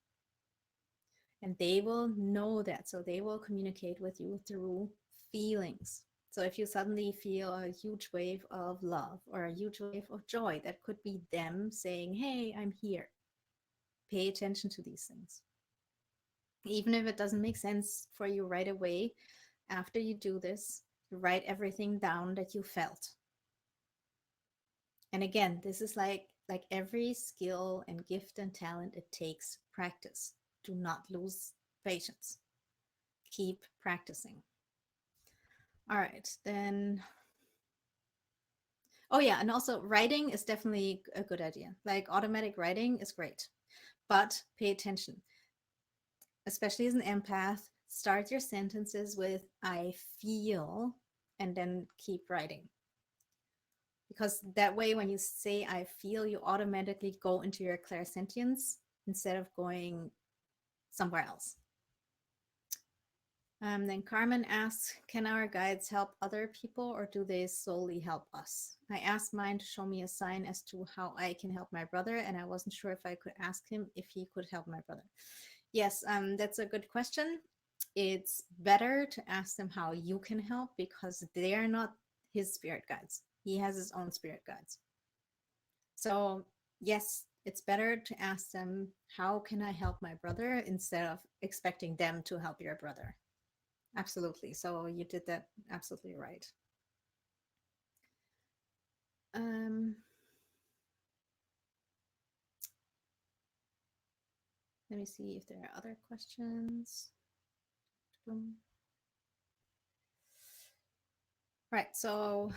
And they will know that. So they will communicate with you through feelings. So if you suddenly feel a huge wave of love or a huge wave of joy, that could be them saying, hey, I'm here. Pay attention to these things. Even if it doesn't make sense for you right away, after you do this, write everything down that you felt. And again, this is like every skill and gift and talent, it takes practice. Do not lose patience. Keep practicing. All right, then. Oh yeah, and also writing is definitely a good idea. Like automatic writing is great, but pay attention. Especially as an empath, start your sentences with I feel and then keep writing. Because that way, when you say I feel, you automatically go into your clairsentience instead of going somewhere else. Then Carmen asks, can our guides help other people or do they solely help us? I asked mine to show me a sign as to how I can help my brother, and I wasn't sure if I could ask him if he could help my brother. Yes, that's a good question. It's better to ask them how you can help because they are not his spirit guides. He has his own spirit guides. So yes, it's better to ask them, how can I help my brother, instead of expecting them to help your brother. Absolutely. So you did that absolutely right. Let me see if there are other questions. Right. So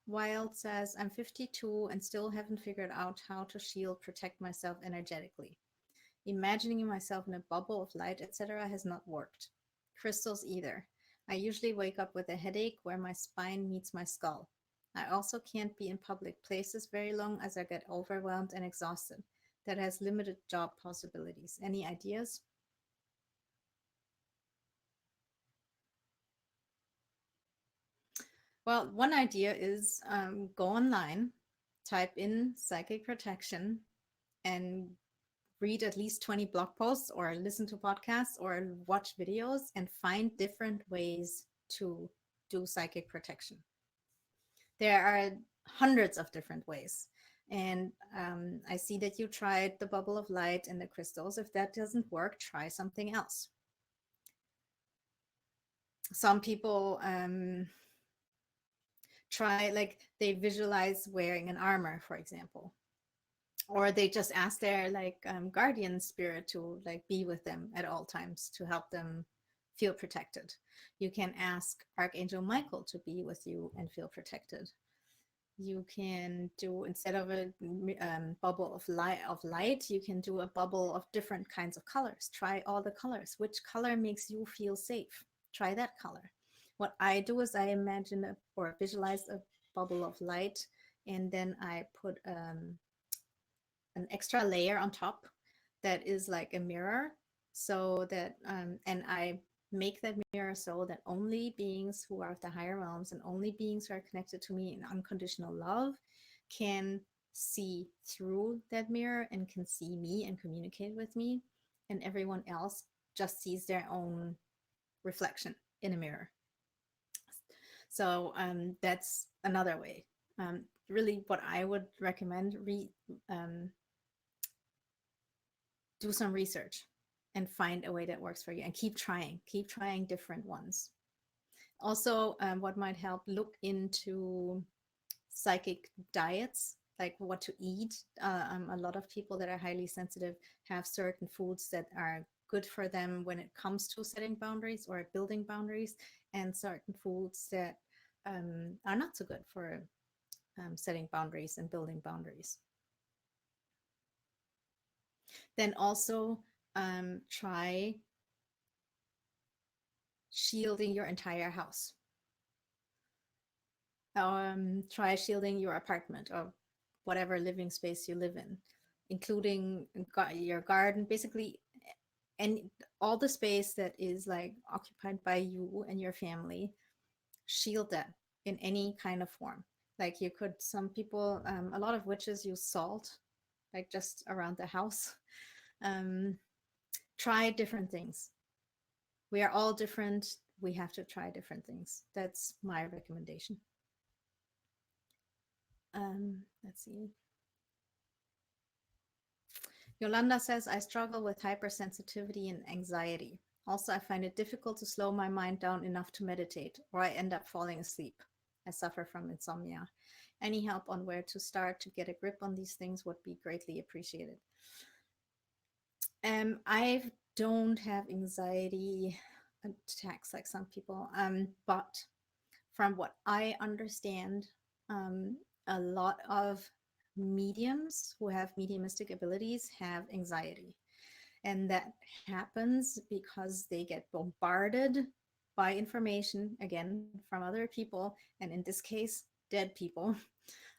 Wild says, I'm 52 and still haven't figured out how to shield, protect myself energetically. Imagining myself in a bubble of light, etc., has not worked. Crystals either. I usually wake up with a headache where my spine meets my skull. I also can't be in public places very long as I get overwhelmed and exhausted. That has limited job possibilities. Any ideas? Well, one idea is go online, type in psychic protection, and read at least 20 blog posts or listen to podcasts or watch videos and find different ways to do psychic protection. There are hundreds of different ways. And I see that you tried the bubble of light and the crystals. If that doesn't work, try something else. Some people try, like they visualize wearing an armor, for example, or they just ask their guardian spirit to be with them at all times to help them feel protected. You can ask Archangel Michael to be with you and feel protected. You can do, instead of a bubble of light, you can do a bubble of different kinds of colors. Try all the colors. Which color makes you feel safe? Try that color. What I do is I imagine or visualize a bubble of light, and then I put an extra layer on top that is like a mirror, so that and I make that mirror so that only beings who are of the higher realms and only beings who are connected to me in unconditional love can see through that mirror and can see me and communicate with me, and everyone else just sees their own reflection in a mirror. So that's another way. Really what I would recommend, do some research and find a way that works for you, and keep trying different ones. Also, what might help, look into psychic diets, like what to eat. A lot of people that are highly sensitive have certain foods that are good for them when it comes to setting boundaries or building boundaries, and certain foods that are not so good for setting boundaries and building boundaries. Then also try shielding your entire house. Try shielding your apartment or whatever living space you live in, including your garden, basically, and all the space that is like occupied by you and your family. Shield that in any kind of form. Like you could, some people, a lot of witches use salt, like just around the house. Um, Try different things. We are all different. We have to try different things. That's my recommendation. Let's see. Yolanda says, I struggle with hypersensitivity and anxiety. Also, I find it difficult to slow my mind down enough to meditate, or I end up falling asleep. I suffer from insomnia. Any help on where to start to get a grip on these things would be greatly appreciated. I don't have anxiety attacks like some people, but from what I understand, a lot of mediums who have mediumistic abilities have anxiety. And that happens because they get bombarded by information, again, from other people, and in this case, dead people,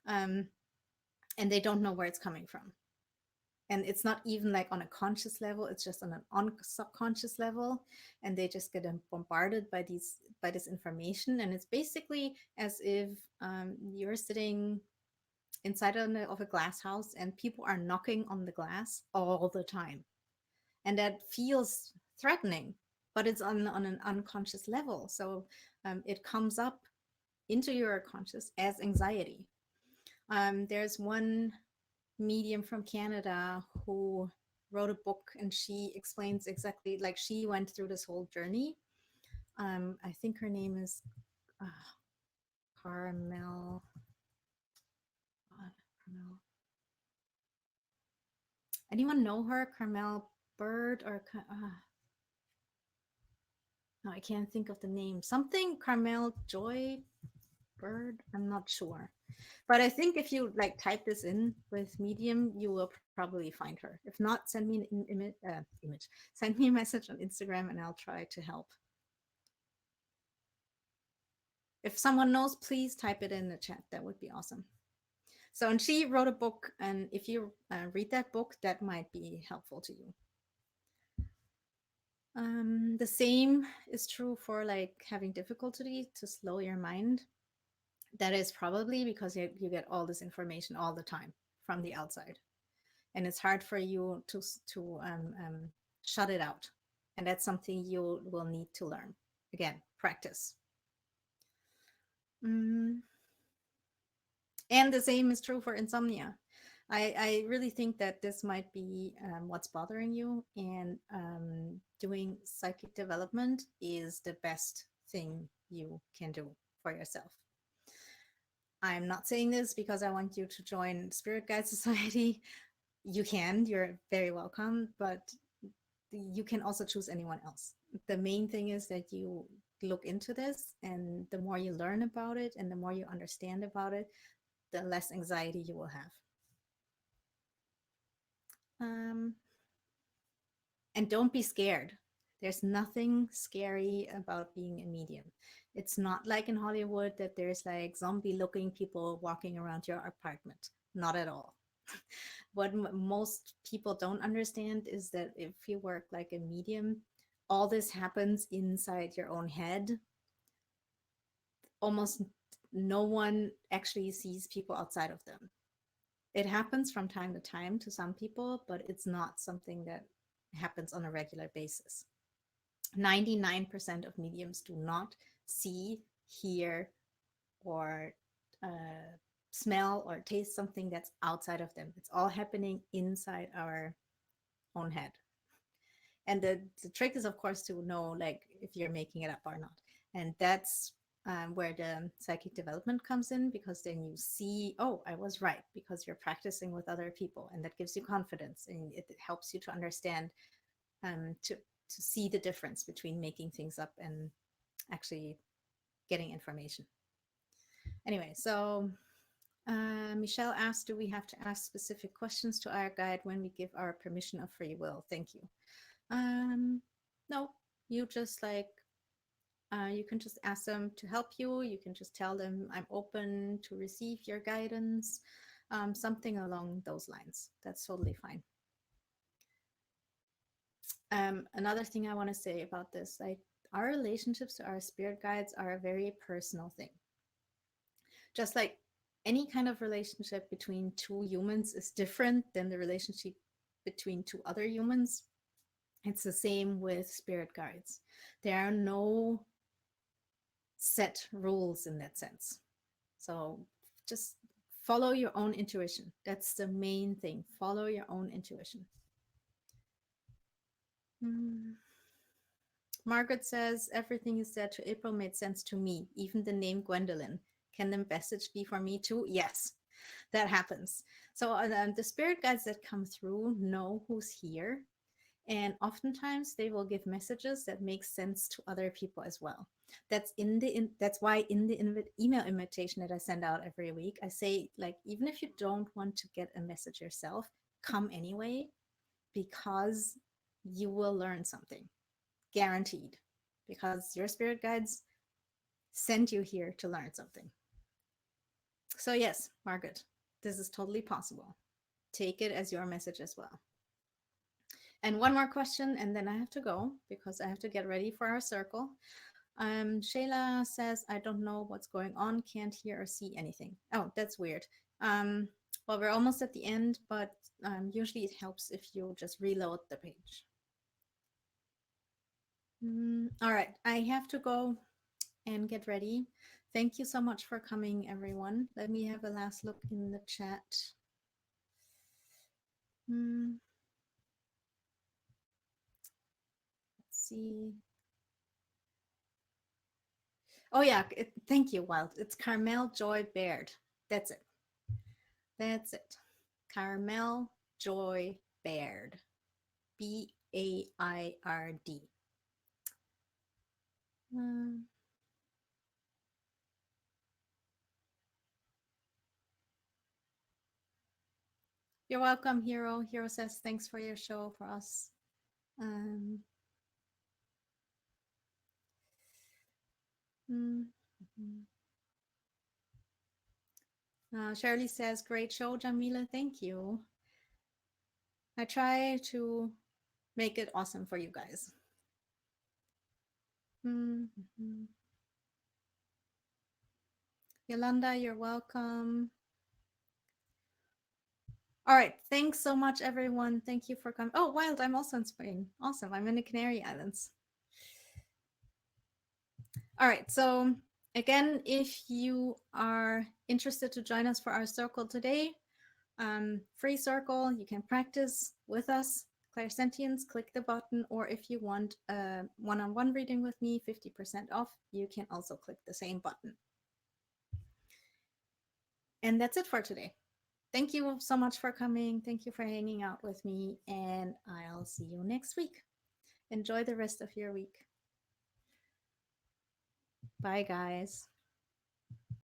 and they don't know where it's coming from. And it's not even like on a conscious level, it's just on an subconscious level, and they just get bombarded by this information. And it's basically as if you're sitting inside of a glass house and people are knocking on the glass all the time, and that feels threatening, but it's on an unconscious level. So it comes up into your conscious as anxiety. There's one medium from Canada who wrote a book, and she explains exactly, like, she went through this whole journey. I think her name is Carmel. Carmel. Anyone know her? Carmel Bird or no, I can't think of the name. Something Carmel Joy Bird. I'm not sure. But I think if you like type this in with Medium, you will probably find her. If not, send me an image. Send me a message on Instagram and I'll try to help. If someone knows, please type it in the chat. That would be awesome. So, and she wrote a book, and if you read that book, that might be helpful to you. The same is true for like having difficulty to slow your mind. That is probably because you get all this information all the time from the outside, and it's hard for you to shut it out. And that's something you will need to learn. Again, practice. And the same is true for insomnia. I really think that this might be what's bothering you, and doing psychic development is the best thing you can do for yourself. I'm not saying this because I want you to join Spirit Guide Society. You can, you're very welcome, but you can also choose anyone else. The main thing is that you look into this, and the more you learn about it and the more you understand about it, the less anxiety you will have. And don't be scared. There's nothing scary about being a medium. It's not like in Hollywood that there's like zombie looking people walking around your apartment. Not at all. What most people don't understand is that if you work like a medium, all this happens inside your own head. Almost no one actually sees people outside of them. It happens from time to time to some people, but it's not something that happens on a regular basis. 99% of mediums do not see, hear, or smell or taste something that's outside of them. It's all happening inside our own head. And the trick is, of course, to know like if you're making it up or not. And that's where the psychic development comes in, because then you see, oh, I was right, because you're practicing with other people, and that gives you confidence, and it helps you to understand, to see the difference between making things up and actually getting information. Anyway, so Michelle asked, do we have to ask specific questions to our guide when we give our permission of free will? Thank you. No, you just like You can just ask them to help you. You can just tell them, I'm open to receive your guidance, something along those lines. That's totally fine. Another thing I want to say about this, like our relationships to our spirit guides are a very personal thing. Just like any kind of relationship between two humans is different than the relationship between two other humans. It's the same with spirit guides. There are no set rules in that sense. So just follow your own intuition. That's the main thing. Follow your own intuition. Margaret says, everything you said to April made sense to me, even the name Gwendolyn. Can the message be for me too? Yes, that happens. So the spirit guides that come through know who's here. And oftentimes they will give messages that make sense to other people as well. That's why in the email invitation that I send out every week, I say, like, even if you don't want to get a message yourself, come anyway, because you will learn something, guaranteed, because your spirit guides sent you here to learn something. So yes, Margaret, this is totally possible. Take it as your message as well. And one more question, and then I have to go because I have to get ready for our circle. Shayla says, I don't know what's going on, can't hear or see anything. Oh, that's weird. Well, we're almost at the end, but usually it helps if you just reload the page. All right, I have to go and get ready. Thank you so much for coming, everyone. Let me have a last look in the chat. Let's see. Oh yeah, thank you, Wild. It's Carmel Joy Baird. That's it. That's it. Carmel Joy Baird. B-A-I-R-D. You're welcome, Hero. Hero says, thanks for your show for us. Shirley says, great show, Yamile. Thank you. I try to make it awesome for you guys. Yolanda, you're welcome. All right. Thanks so much, everyone. Thank you for coming. Oh, Wild, I'm also in Spain. Awesome. I'm in the Canary Islands. All right. So again, if you are interested to join us for our circle today, free circle, you can practice with us. Clairsentience, click the button, or if you want a one-on-one reading with me, 50% off, you can also click the same button. And that's it for today. Thank you so much for coming. Thank you for hanging out with me, and I'll see you next week. Enjoy the rest of your week. Bye, guys.